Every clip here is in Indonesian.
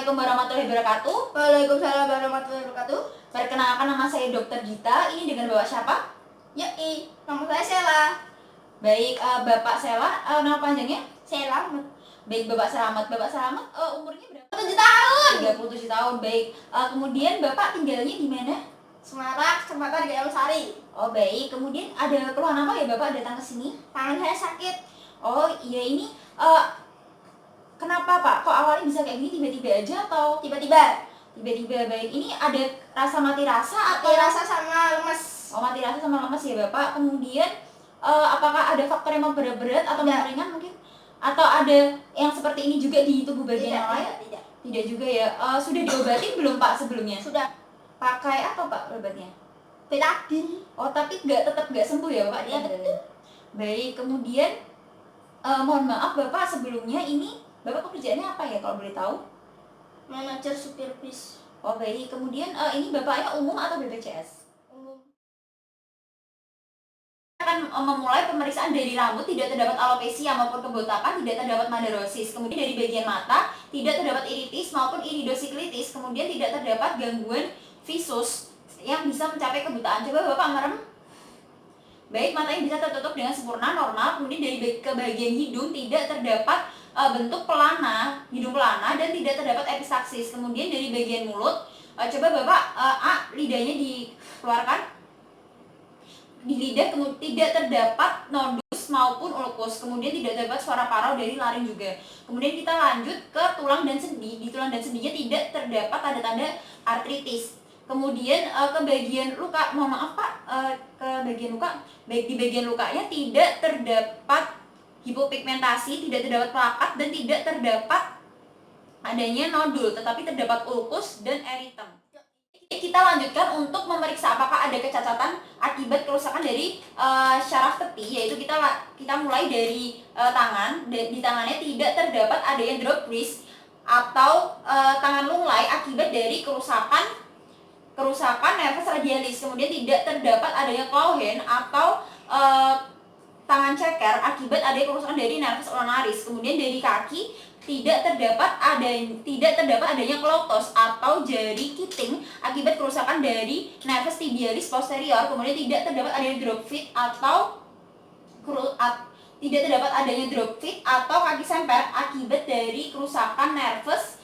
Assalamualaikum warahmatullahi wabarakatuh. Waalaikumsalam warahmatullahi wabarakatuh. Perkenalkan, nama saya Dr. Gita. Ini dengan Bapak siapa? Nama saya Sela. Baik, Bapak Sela, nama panjangnya? Selamat. Baik, Bapak Selamat. Bapak Selamat, umurnya berapa? 7 tahun. 37 tahun. Baik, kemudian Bapak tinggalnya di mana? Semarang, Kecamatan Gayam Sari. Oh baik, kemudian ada keluhan apa ya Bapak datang ke sini? Tangan saya sakit. Oh iya, ini kenapa Pak? Kok awalnya bisa kayak gini tiba-tiba aja atau Tiba-tiba tiba-tiba? Baik, ini ada rasa mati rasa atau mati rasa sama lemes. Oh, mati rasa sama lemas ya Bapak. Kemudian apakah ada faktor yang mau berat-berat atau Tidak. ringan mungkin? Atau ada yang seperti ini juga di tubuh bagian yang lain? Tidak. Tidak juga ya. Sudah diobati belum Pak sebelumnya? Sudah. Pakai apa Pak obatnya? Betadine. Oh, tapi tetap nggak sembuh ya Bapak? Iya, betul. Baik, kemudian mohon maaf Bapak, sebelumnya ini Bapak pekerjaannya apa ya kalau boleh tahu? Manajer supir bis. Oh baik, kemudian ini Bapaknya umum atau BPJS? Umum. Akan memulai pemeriksaan dari rambut, tidak terdapat alopecia maupun kebotakan, tidak terdapat madarosis. Kemudian dari bagian mata, tidak terdapat iritis maupun iridosiklitis. Kemudian tidak terdapat gangguan visus yang bisa mencapai kebutaan. Coba Bapak merem. Baik, matanya bisa tertutup dengan sempurna, normal. Kemudian dari ke bagian hidung tidak terdapat bentuk pelana, hidung pelana, dan tidak terdapat epistaksis. Kemudian dari bagian mulut, coba Bapak lidahnya dikeluarkan. Di lidah kemudian tidak terdapat nodus maupun ulkus. Kemudian tidak terdapat suara parau dari laring juga. Kemudian kita lanjut ke tulang dan sendi. Di tulang dan sendinya tidak terdapat tanda-tanda artritis. Kemudian ke bagian luka, mohon maaf Pak, ke bagian luka, baik di bagian lukanya tidak terdapat hipopigmentasi, tidak terdapat plakat, dan tidak terdapat adanya nodul, tetapi terdapat ulkus dan eritem. Kita lanjutkan untuk memeriksa apakah ada kecacatan akibat kerusakan dari syaraf tepi, yaitu kita mulai dari tangan. Di tangannya tidak terdapat adanya drop wrist atau tangan lunglai akibat dari kerusakan nervus radialis. Kemudian tidak terdapat adanya claw hand atau tangan ceker akibat adanya kerusakan dari nervus ulnaris. Kemudian dari kaki tidak terdapat adanya klotos atau jari kiting akibat kerusakan dari nervus tibialis posterior. Kemudian tidak terdapat adanya drop feet atau kaki semper akibat dari kerusakan nervus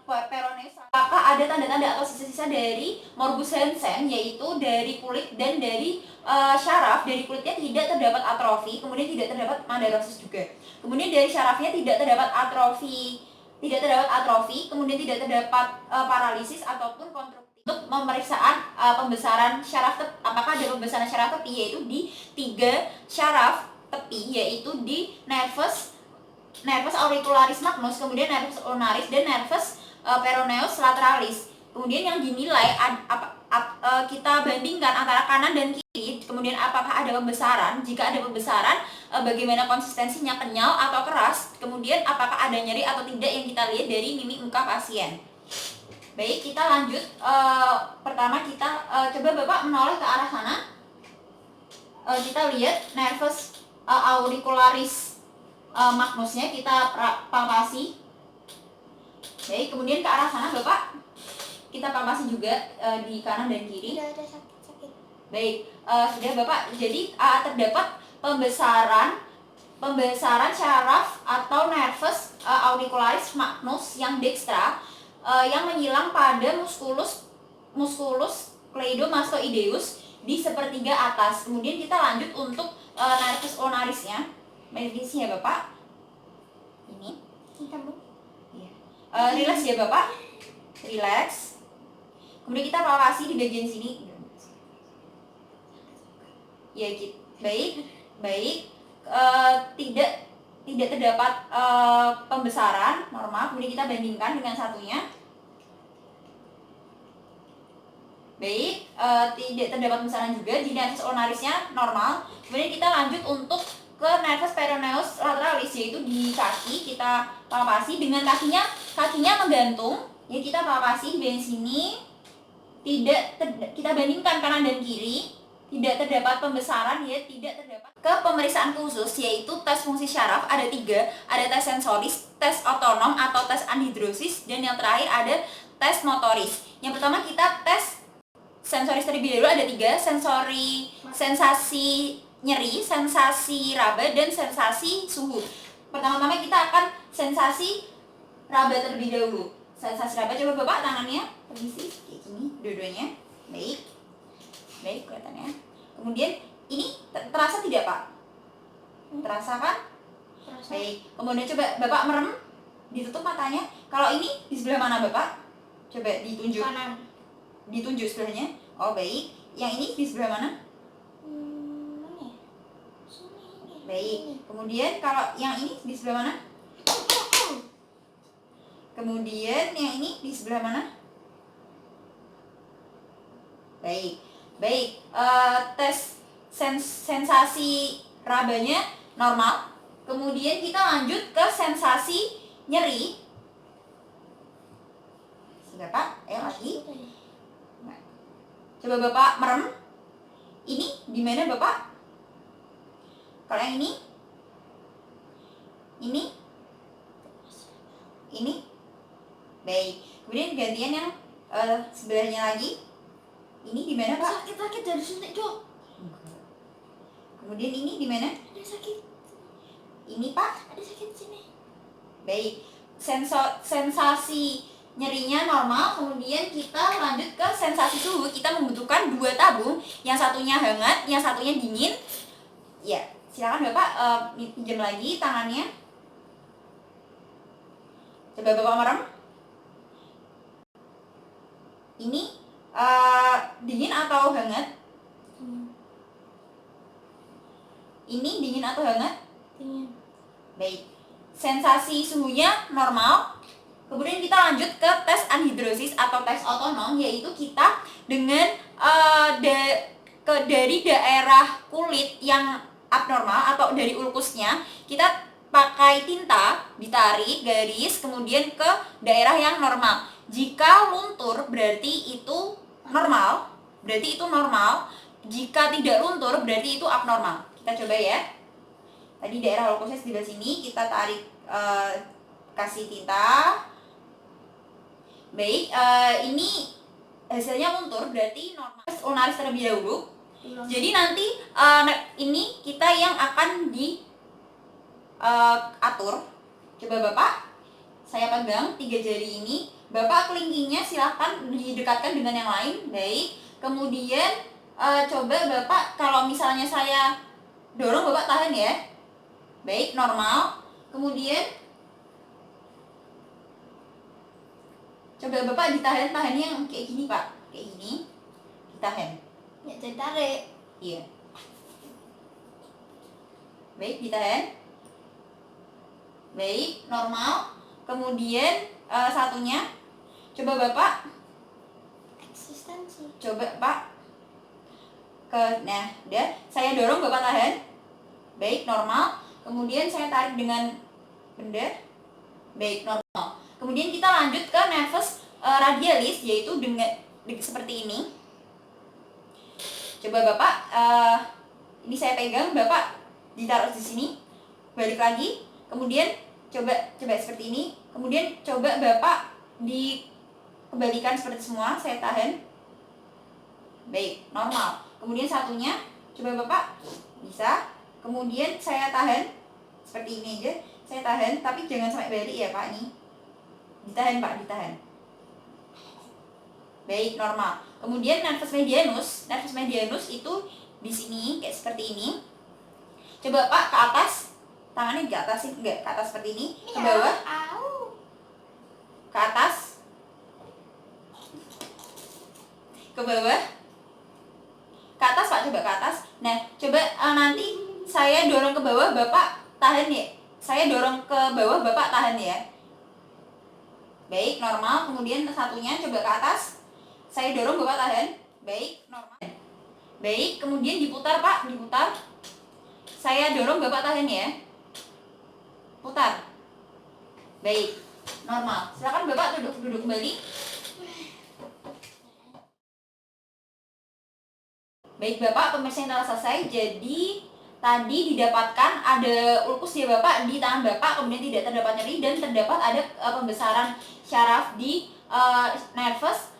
peroneus. Apakah ada tanda-tanda atau sisa-sisa dari morbus Hansen, yaitu dari kulit dan dari syaraf? Dari kulitnya tidak terdapat atrofi, kemudian tidak terdapat madarosis juga. Kemudian dari syarafnya tidak terdapat atrofi, kemudian tidak terdapat paralisis ataupun kontruktif. Untuk pemeriksaan pembesaran syaraf tepi, apakah ada pembesaran syaraf tepi, yaitu di 3 syaraf tepi, yaitu di nervus auricularis magnus, kemudian nervus ulnaris, dan nervus peroneus lateralis. Kemudian yang dinilai kita bandingkan antara kanan dan kiri. Kemudian apakah ada pembesaran? Jika ada pembesaran, bagaimana konsistensinya, kenyal atau keras? Kemudian apakah ada nyeri atau tidak yang kita lihat dari mimik muka pasien. Baik, kita lanjut. Pertama kita coba Bapak menoleh ke arah sana. Kita lihat nervus auricularis magnusnya kita palpasi. Baik, kemudian ke arah sana Bapak kita palpasi juga di kanan dan kiri. Tidak ada sakit. Baik, sudah Bapak. Jadi terdapat pembesaran syaraf atau nervus auricularis magnus yang dextra yang menyilang pada musculus cleidomastoideus di sepertiga atas. Kemudian kita lanjut untuk nervus ulnarisnya. Medisnya Bapak. Ini. Relax ya Bapak. Relax. Kemudian kita palpasi di bagian sini. Ya, baik. Tidak terdapat pembesaran, normal. Kemudian kita bandingkan dengan satunya. Baik, tidak terdapat pembesaran juga di nervus ulnarisnya, normal. Kemudian kita lanjut untuk ke nervus peroneus lateralis, yaitu di kaki. Kita palpasi dengan kakinya menggantung. Ya, kita palpasi di bagian sini. Kita bandingkan kanan dan kiri. tidak terdapat pembesaran, ya tidak terdapat. Ke pemeriksaan khusus yaitu tes fungsi syaraf ada 3, ada tes sensoris, tes otonom atau tes anhidrosis, dan yang terakhir ada tes motoris. Yang pertama kita tes sensoris terlebih dahulu, ada 3, sensasi nyeri, sensasi raba, dan sensasi suhu. Pertama-tama kita akan sensasi raba terlebih dahulu. Sensasi raba, coba Bapak tangannya permisi kayak gini dua-duanya. Baik. Baik, kelihatannya. Kemudian ini terasa tidak, Pak? Terasa kan? Terasa. Baik. Kemudian coba Bapak merem, ditutup matanya. Kalau ini di sebelah mana, Bapak? Coba ditunjuk. Kanan. Ditunjuk sebelahnya. Oh, baik. Yang ini di sebelah mana? Mana ya? Sini. Baik. Kemudian kalau yang ini di sebelah mana? Kemudian yang ini di sebelah mana? Baik. Baik. Tes sensasi rabanya normal. Kemudian kita lanjut ke sensasi nyeri. Sudah, Pak? Ayo lagi. Nah, coba Bapak merem. Ini di mana, Bapak? Kalau yang ini? Ini? Ini? Baik. Kemudian gantian yang sebelahnya lagi. Ini di mana, Pak? Sakit dari suntik, Cok. Kemudian ini di mana? Ada sakit. Ini, Pak? Ada sakit sini. Baik. Sensasi nyerinya normal. Kemudian kita lanjut ke sensasi suhu. Kita membutuhkan 2 tabung. Yang satunya hangat, yang satunya dingin. Ya, silakan Bapak pinjam lagi tangannya. Coba Bapak merem. Ini dingin atau hangat? Ini dingin atau hangat? Dingin. Baik. Sensasi suhunya normal. Kemudian kita lanjut ke tes anhidrosis atau tes otonom, yaitu kita dengan dari daerah kulit yang abnormal atau dari ulkusnya, kita pakai tinta, ditarik garis, kemudian ke daerah yang normal. Jika luntur berarti itu normal, Jika tidak luntur berarti itu abnormal. Kita coba ya. Tadi daerah ulkusnya di sebelah sini, kita tarik, kasih tinta. Baik, ini hasilnya luntur berarti normal. Ulnaris terlebih dahulu. Jadi nanti ini kita yang akan atur. Coba Bapak, saya pegang 3 jari ini. Bapak kelingkingnya silahkan didekatkan dengan yang lain. Baik. Kemudian coba Bapak, kalau misalnya saya dorong, Bapak tahan ya. Baik, normal. Kemudian coba Bapak ditahan yang kayak gini, Pak. Kayak gini. Ditahan. Ya, jadi tarik. Iya. Baik, ditahan. Baik, normal. Kemudian satunya coba Bapak Eksistensi. coba Pak nah, udah. Saya dorong, Bapak tahan. Baik, normal. Kemudian saya tarik dengan benda. Baik, normal. Kemudian kita lanjut ke nervus radialis, yaitu dengan seperti ini. Coba Bapak, ini saya pegang, Bapak ditaruh di sini. Balik lagi. Kemudian coba seperti ini. Kemudian coba Bapak dikembalikan seperti semua. Saya tahan. Baik, normal. Kemudian satunya coba Bapak, bisa. Kemudian saya tahan seperti ini aja. Saya tahan, tapi jangan sampai balik ya, Pak. Nih, ditahan, Pak, ditahan. Baik, normal. Kemudian nervus medianus itu di sini kayak seperti ini. Coba Pak ke atas, tangannya ke atas sih, enggak, ke atas seperti ini. Ke bawah, ke atas, ke bawah, ke atas Pak, coba ke atas. Nah, coba nanti saya dorong ke bawah, Bapak tahan ya. Saya dorong ke bawah, Bapak tahan ya. Baik, normal. Kemudian satunya coba ke atas. Saya dorong, Bapak tahan. Baik, normal. Baik, kemudian diputar, Pak, diputar. Saya dorong, Bapak tahan ya. Putar. Baik, normal. Silakan Bapak duduk kembali. Baik Bapak, pemeriksaan telah selesai. Jadi tadi didapatkan ada ulkus ya Bapak di tangan Bapak, kemudian tidak terdapat nyeri dan terdapat ada pembesaran syaraf di nervus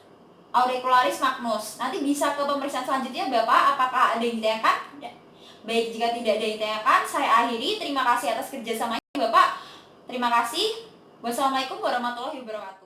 auricularis magnus. Nanti bisa ke pemeriksaan selanjutnya Bapak, apakah ada yang ditanyakan? Baik, jika tidak ada yang ditanyakan, saya akhiri. Terima kasih atas kerjasamanya Bapak. Terima kasih. Wassalamualaikum warahmatullahi wabarakatuh.